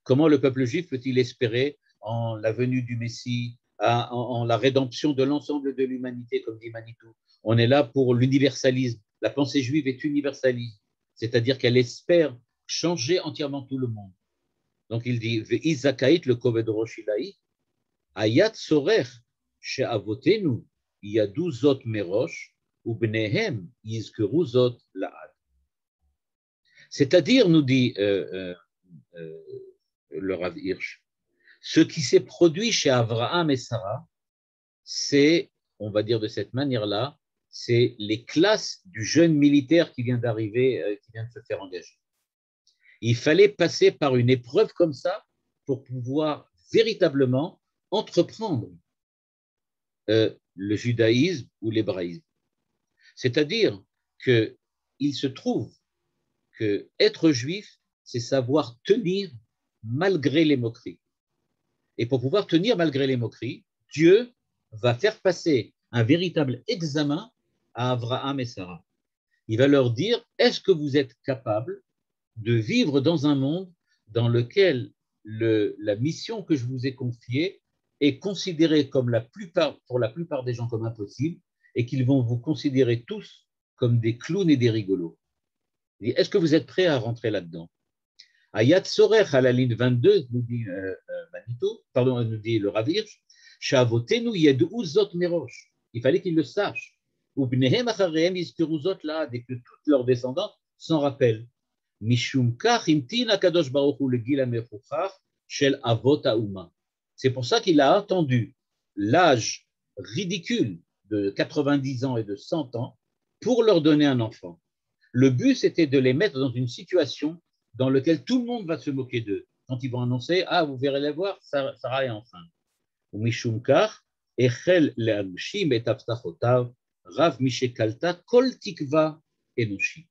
comment le peuple juif peut-il espérer en la venue du Messie, en la rédemption de l'ensemble de l'humanité, comme dit Manitou. On est là pour l'universalisme. La pensée juive est universaliste, c'est-à-dire qu'elle espère changer entièrement tout le monde. Donc il dit, Ve'izakait le koved rosh ilahi, ayat sorech she'avotenu yadu zot merosh, ubnehem yizkeru zot la'ad. C'est-à-dire, nous dit le Rav Hirsch, ce qui s'est produit chez Abraham et Sarah, c'est, on va dire de cette manière-là, c'est les classes du jeune militaire qui vient d'arriver, qui vient de se faire engager. Il fallait passer par une épreuve comme ça pour pouvoir véritablement entreprendre le judaïsme ou l'hébraïsme. C'est-à-dire qu'il se trouve que être juif, c'est savoir tenir malgré les moqueries. Et pour pouvoir tenir malgré les moqueries, Dieu va faire passer un véritable examen à Abraham et Sarah. Il va leur dire, est-ce que vous êtes capables de vivre dans un monde dans lequel la mission que je vous ai confiée est considérée comme pour la plupart des gens comme impossible et qu'ils vont vous considérer tous comme des clowns et des rigolos. Est-ce que vous êtes prêts à rentrer là-dedans? Ayat Sorech à la ligne 22, nous dit nous dit le Rav Hirsch, Shavotenu yed'u zot merosh. Il fallait qu'ils le sachent. Ubnehem acharehem yizkeru zot la'ad, et que toutes leurs descendants s'en rappellent. Mishum kach imtin hakadosh baruch hu legil hamechuchach shel avot ha'uma. C'est pour ça qu'il a attendu l'âge ridicule de 90 ans et de 100 ans pour leur donner un enfant. Le but, c'était de les mettre dans une situation dans laquelle tout le monde va se moquer d'eux. Quand ils vont annoncer, ah, vous verrez les voir, Sarah est enceinte. Mishum kach echel le'agshim et avtachotav rav mishekalta kol tikva enoshi.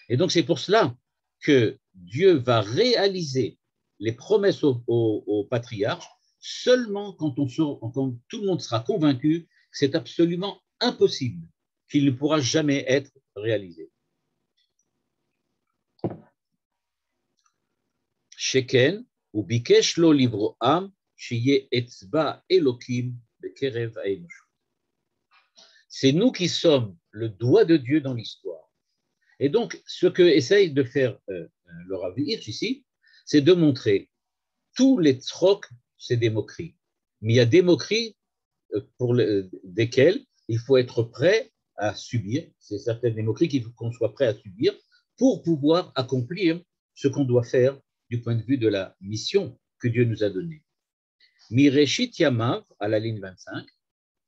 Et donc, c'est pour cela que Dieu va réaliser les promesses aux patriarches seulement quand tout le monde sera convaincu que c'est absolument impossible, qu'il ne pourra jamais être réalisé. Sheken ou bikesh lo livroam shiye etzba elokim bekerev haenoshut. C'est nous qui sommes le doigt de Dieu dans l'histoire. Et donc, ce que essaye de faire le Rav Hirsch ici, c'est de montrer tous les tzrok, c'est des moqueries. Mais il y a des moqueries desquelles il faut être prêt à subir. C'est certaines des moqueries qu'on soit prêt à subir pour pouvoir accomplir ce qu'on doit faire du point de vue de la mission que Dieu nous a donnée. Mireshit Yamav, à la ligne 25,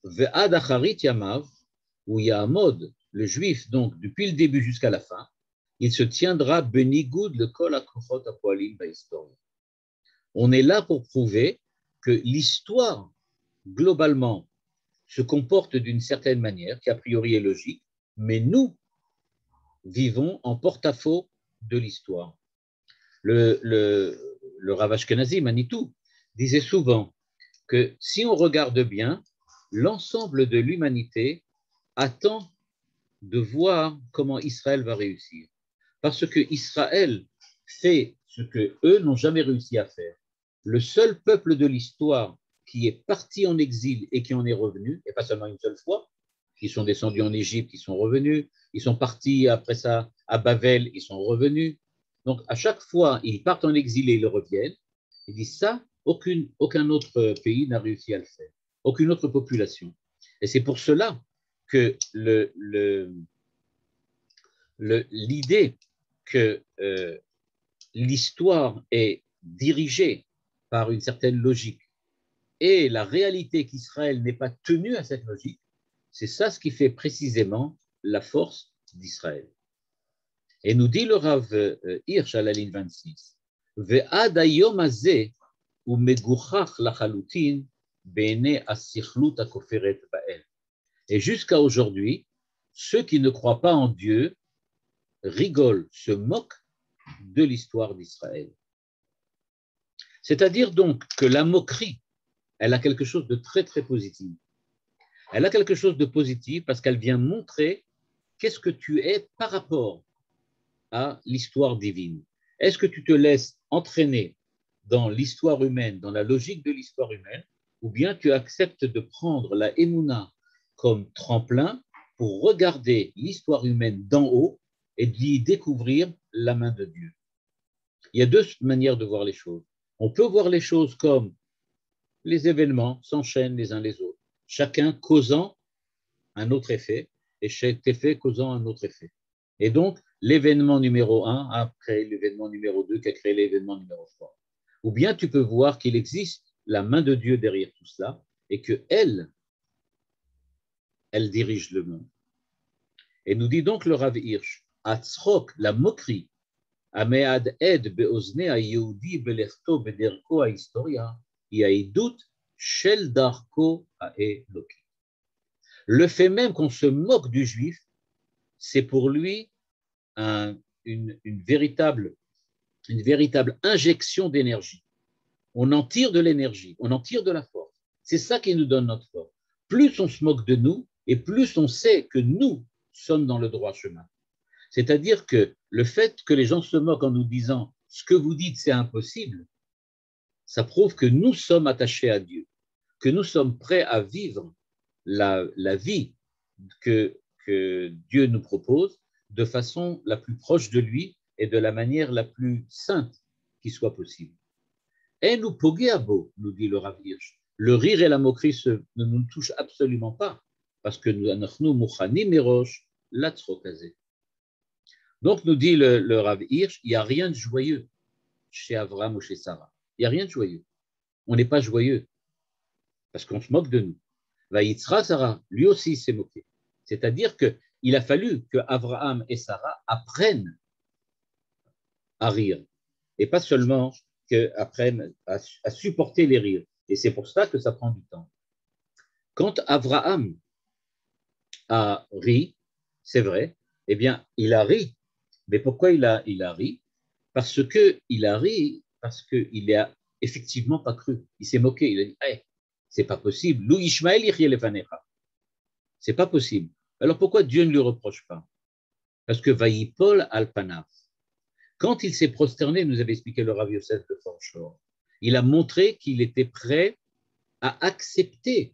Ve'ad Acharit Yamav, où Ya'amod, le juif, donc depuis le début jusqu'à la fin, il se tiendra benigoud le kol hakochot hapoalim ba'historia. On est là pour prouver que l'histoire, globalement, se comporte d'une certaine manière, qui a priori est logique, mais nous vivons en porte-à-faux de l'histoire. Le Rav Ashkenazi, Manitou, disait souvent que si on regarde bien, l'ensemble de l'humanité attend de voir comment Israël va réussir. Parce que Israël fait ce que eux n'ont jamais réussi à faire. Le seul peuple de l'histoire qui est parti en exil et qui en est revenu, et pas seulement une seule fois, ils sont descendus en Égypte, ils sont revenus, ils sont partis après ça à Babel, ils sont revenus. Donc à chaque fois, ils partent en exil et ils reviennent. Ils disent ça, aucun autre pays n'a réussi à le faire, aucune autre population. Et c'est pour cela que l'idée que l'histoire est dirigée par une certaine logique et la réalité qu'Israël n'est pas tenu à cette logique, c'est ça ce qui fait précisément la force d'Israël. Et nous dit le Rav Hirsch à la ligne 26, Ve'ad hayom hazeh hu meguchach lachalutin be'enei hasichlut hakoferet ba'el. Et jusqu'à aujourd'hui, ceux qui ne croient pas en Dieu rigole, se moque de l'histoire d'Israël. C'est-à-dire donc que la moquerie, elle a quelque chose de très, très positif. Elle a quelque chose de positif parce qu'elle vient montrer qu'est-ce que tu es par rapport à l'histoire divine. Est-ce que tu te laisses entraîner dans l'histoire humaine, dans la logique de l'histoire humaine, ou bien tu acceptes de prendre la Emouna comme tremplin pour regarder l'histoire humaine d'en haut et d'y découvrir la main de Dieu. Il y a deux manières de voir les choses. On peut voir les choses comme les événements s'enchaînent les uns les autres, chacun causant un autre effet et chaque effet causant un autre effet. Et donc, l'événement numéro 1 a créé l'événement numéro 2 qui a créé l'événement numéro 3. Ou bien tu peux voir qu'il existe la main de Dieu derrière tout cela et qu'elle, elle dirige le monde. Et nous dit donc le Rav Hirsch, Atzrok, la moquerie, Amead Ed Beozne a Yehudi Belerto Bederko a Historia, Yaidut Shel Darko a Eloki. Le fait même qu'on se moque du juif, c'est pour lui une véritable injection d'énergie. On en tire de l'énergie, on en tire de la force. C'est ça qui nous donne notre force. Plus on se moque de nous et plus on sait que nous sommes dans le droit chemin. C'est-à-dire que le fait que les gens se moquent en nous disant « ce que vous dites, c'est impossible », ça prouve que nous sommes attachés à Dieu, que nous sommes prêts à vivre la vie que Dieu nous propose de façon la plus proche de lui et de la manière la plus sainte qui soit possible. Et nous pogueabo, nous dit le Rav Hirsch. Le rire et la moquerie ne nous touchent absolument pas, parce que nous mouchani merosh latzrokazé. Donc nous dit le Rav Hirsch, il n'y a rien de joyeux chez Abraham ou chez Sarah. Il n'y a rien de joyeux. On n'est pas joyeux, parce qu'on se moque de nous. Vaïtsra Sarah, lui aussi s'est moqué. C'est-à-dire qu'il a fallu que Abraham et Sarah apprennent à rire, et pas seulement qu'apprennent à supporter les rires. Et c'est pour ça que ça prend du temps. Quand Abraham a ri, c'est vrai, eh bien, il a ri. Mais pourquoi il a ri? Parce qu'il a ri, parce qu'il n'a effectivement pas cru. Il s'est moqué, il a dit hey, c'est pas possible. Lou Ishmael lefanecha. C'est pas possible. Alors pourquoi Dieu ne lui reproche pas? Parce que Vaïpol al-Panav. Quand il s'est prosterné, nous avait expliqué le Rav Yosef de Forchor, il a montré qu'il était prêt à accepter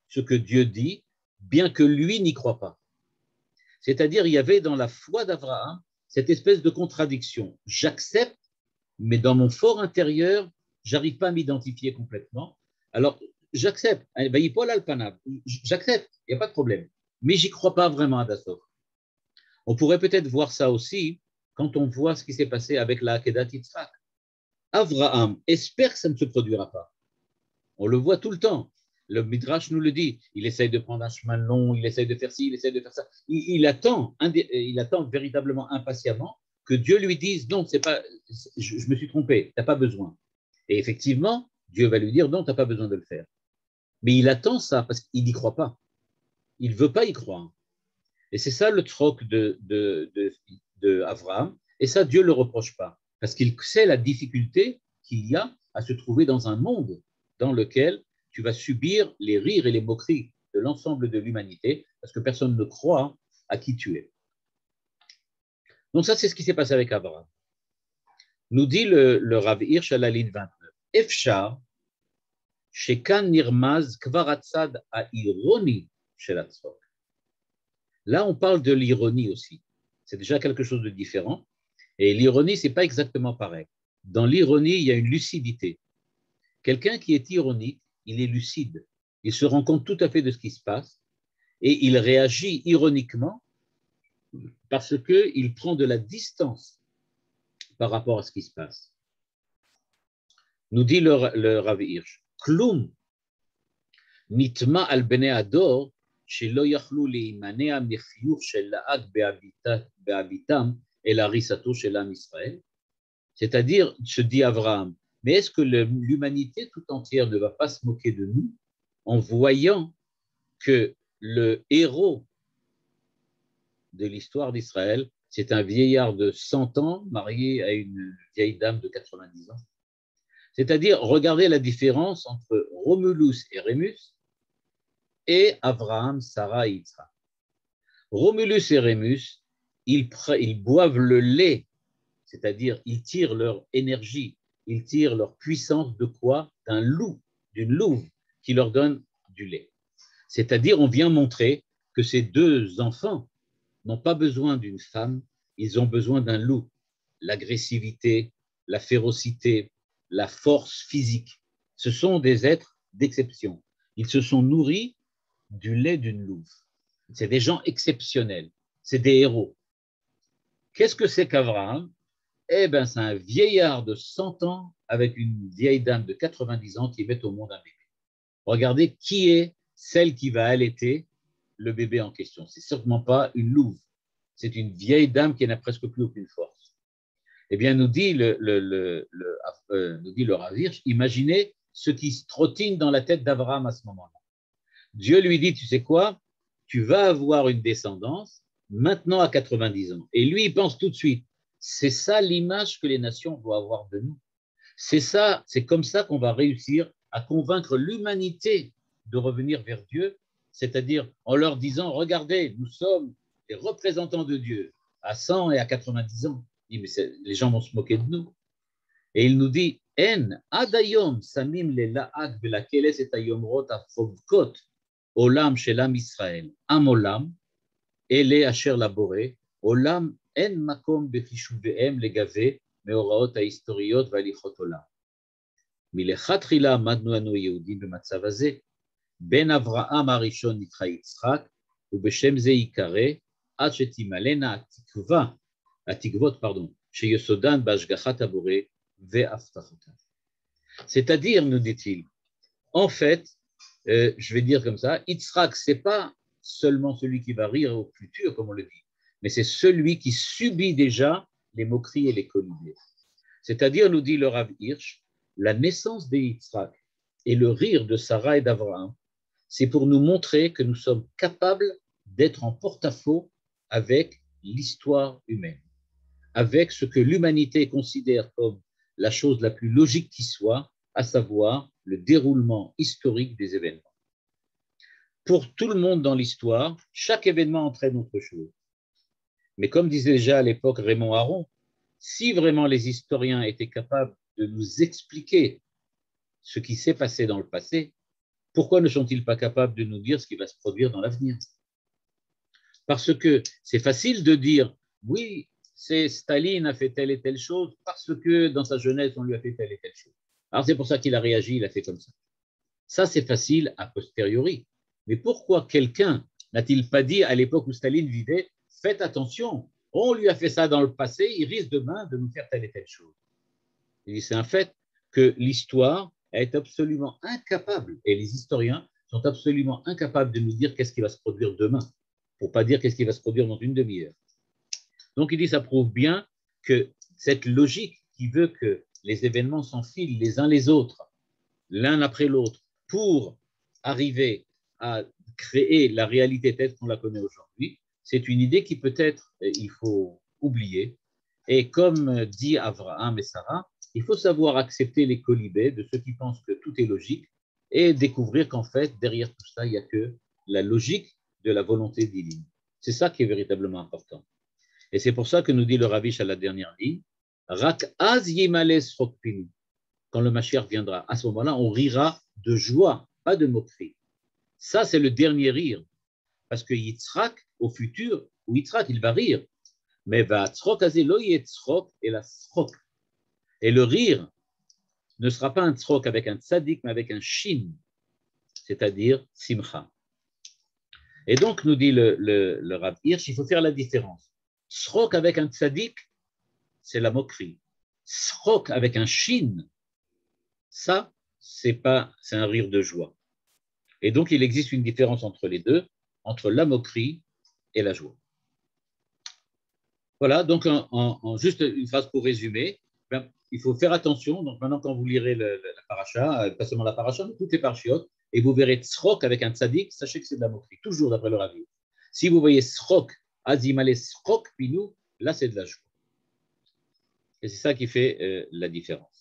ce que Dieu dit, bien que lui n'y croit pas. C'est-à-dire, il y avait dans la foi d'Abraham cette espèce de contradiction. J'accepte, mais dans mon fort intérieur, j'arrive pas à m'identifier complètement. Alors, j'accepte. J'accepte, il n'y a pas de problème. Mais j'y crois pas vraiment à Dassof. On pourrait peut-être voir ça aussi quand on voit ce qui s'est passé avec la Akedat Yitzhak. Abraham espère que ça ne se produira pas. On le voit tout le temps. Le Midrash nous le dit. Il essaye de prendre un chemin long, il essaye de faire ci, il essaye de faire ça. Il attend véritablement impatiemment que Dieu lui dise non, c'est pas, je me suis trompé, tu n'as pas besoin. Et effectivement, Dieu va lui dire non, tu n'as pas besoin de le faire. Mais il attend ça parce qu'il n'y croit pas. Il ne veut pas y croire. Et c'est ça le troc de Abraham. Et ça, Dieu ne le reproche pas. Parce qu'il sait la difficulté qu'il y a à se trouver dans un monde dans lequel tu vas subir les rires et les moqueries de l'ensemble de l'humanité parce que personne ne croit à qui tu es. Donc ça, c'est ce qui s'est passé avec Abraham. Nous dit le Rav Hirsch à la ligne 29. Efshar, shekan nirmaz kvaratzad ha'ironi shel hatzrok. Là, on parle de l'ironie aussi. C'est déjà quelque chose de différent. Et l'ironie, ce n'est pas exactement pareil. Dans l'ironie, il y a une lucidité. Quelqu'un qui est ironique, il est lucide. Il se rend compte tout à fait de ce qui se passe et il réagit ironiquement parce qu'il prend de la distance par rapport à ce qui se passe. Nous dit le Rav Hirsch, Klum nitma al bnei ador shelo yachlu leimanea mechiyuch shel la'ag be'avitam el harisato shel am Israël. C'est-à-dire, se dit Abraham, mais est-ce que l'humanité tout entière ne va pas se moquer de nous en voyant que le héros de l'histoire d'Israël, C'est un vieillard de 100 ans marié à une vieille dame de 90 ans. C'est-à-dire, regardez la différence entre Romulus et Rémus et Abraham, Sarah et Yitzhak. Romulus et Rémus, ils boivent le lait, c'est-à-dire ils tirent leur énergie, ils tirent leur puissance de quoi? D'un loup, d'une louve qui leur donne du lait. C'est-à-dire, on vient montrer que ces deux enfants n'ont pas besoin d'une femme, ils ont besoin d'un loup. L'agressivité, la férocité, la force physique, ce sont des êtres d'exception. Ils se sont nourris du lait d'une louve. C'est des gens exceptionnels, c'est des héros. Qu'est-ce que c'est qu'Abraham? Eh bien, c'est un vieillard de 100 ans avec une vieille dame de 90 ans qui met au monde un bébé. Regardez qui est celle qui va allaiter le bébé en question. C'est certainement pas une louve. C'est une vieille dame qui n'a presque plus aucune force. Eh bien, nous dit le Rav Hirsch, imaginez ce qui se trottine dans la tête d'Abraham à ce moment-là. Dieu lui dit, tu sais quoi? Tu vas avoir une descendance maintenant à 90 ans. Et lui, il pense tout de suite, c'est ça l'image que les nations doivent avoir de nous. C'est ça, c'est comme ça qu'on va réussir à convaincre l'humanité de revenir vers Dieu, c'est-à-dire en leur disant, regardez, nous sommes les représentants de Dieu à 100 et à 90 ans. Il dit, mais les gens vont se moquer de nous. Et il nous dit, En adayom samim le laak velakeles et ayomrot afovkot olam shelam Israël am olam ele asher laboré olam en makom bechishuvehem legave מאורעות ההיסטוריות והליכות עולם. מלכתחילה עמדנו אנו יהודים במצב הזה, בן אברהם הראשון נקרא יצחק, ובשם זה ייקרא, עד שתמלאנה התקוות, שיסודן בהשגחת הבורא והבטחותיו. C'est-à-dire, nous dit-il, en fait, je vais dire comme ça, Yitzhak, ce n'est pas seulement celui qui va rire au futur, comme on le dit, mais c'est celui qui subit déjà les moqueries et les colibés. C'est-à-dire, nous dit le Rav Hirsch, la naissance de Yitzhak et le rire de Sarah et d'Abraham, c'est pour nous montrer que nous sommes capables d'être en porte-à-faux avec l'histoire humaine, avec ce que l'humanité considère comme la chose la plus logique qui soit, à savoir le déroulement historique des événements. Pour tout le monde dans l'histoire, chaque événement entraîne autre chose. Mais comme disait déjà à l'époque Raymond Aron, si vraiment les historiens étaient capables de nous expliquer ce qui s'est passé dans le passé, pourquoi ne sont-ils pas capables de nous dire ce qui va se produire dans l'avenir? Parce que c'est facile de dire, oui, Staline a fait telle et telle chose parce que dans sa jeunesse, on lui a fait telle et telle chose. Alors c'est pour ça qu'il a réagi, il a fait comme ça. Ça, c'est facile a posteriori. Mais pourquoi quelqu'un n'a-t-il pas dit à l'époque où Staline vivait, faites attention, on lui a fait ça dans le passé, il risque demain de nous faire telle et telle chose. C'est un fait que l'histoire est absolument incapable, et les historiens sont absolument incapables de nous dire qu'est-ce qui va se produire demain, pour ne pas dire qu'est-ce qui va se produire dans une demi-heure. Donc il dit, ça prouve bien que cette logique qui veut que les événements s'enfilent les uns les autres, l'un après l'autre, pour arriver à créer la réalité telle qu'on la connaît aujourd'hui, c'est une idée qui peut-être il faut oublier. Et comme dit Abraham et Sarah, il faut savoir accepter les colibés de ceux qui pensent que tout est logique et découvrir qu'en fait, derrière tout ça, il n'y a que la logique de la volonté divine. C'est ça qui est véritablement important. Et c'est pour ça que nous dit le Rav Hirsch à la dernière ligne, Rak az yimales rokpinu. Quand le Mashiach viendra, à ce moment-là, on rira de joie, pas de moquerie. Ça, c'est le dernier rire. Parce que Yitzhak, au futur, ou Yitzhak, il va rire. Mais va tzrok azé lo yetzrok et la tzrok. Et le rire ne sera pas un tzrok avec un tzadik, mais avec un shin, c'est-à-dire simcha. Et donc, nous dit le Rav Hirsch, il faut faire la différence. Tzrok avec un tzadik, c'est la moquerie. Tzrok avec un shin, ça, c'est un rire de joie. Et donc, il existe une différence entre les deux, entre la moquerie et la joie. Voilà, donc en juste une phrase pour résumer, ben, il faut faire attention. Donc maintenant, quand vous lirez la paracha, pas seulement la paracha, mais toutes les parachiotes, et vous verrez tzrok avec un tzadik, sachez que c'est de la moquerie, toujours d'après le Rav. Si vous voyez tzrok, azimale tzrok pinou, Là, c'est de la joie. Et c'est ça qui fait la différence.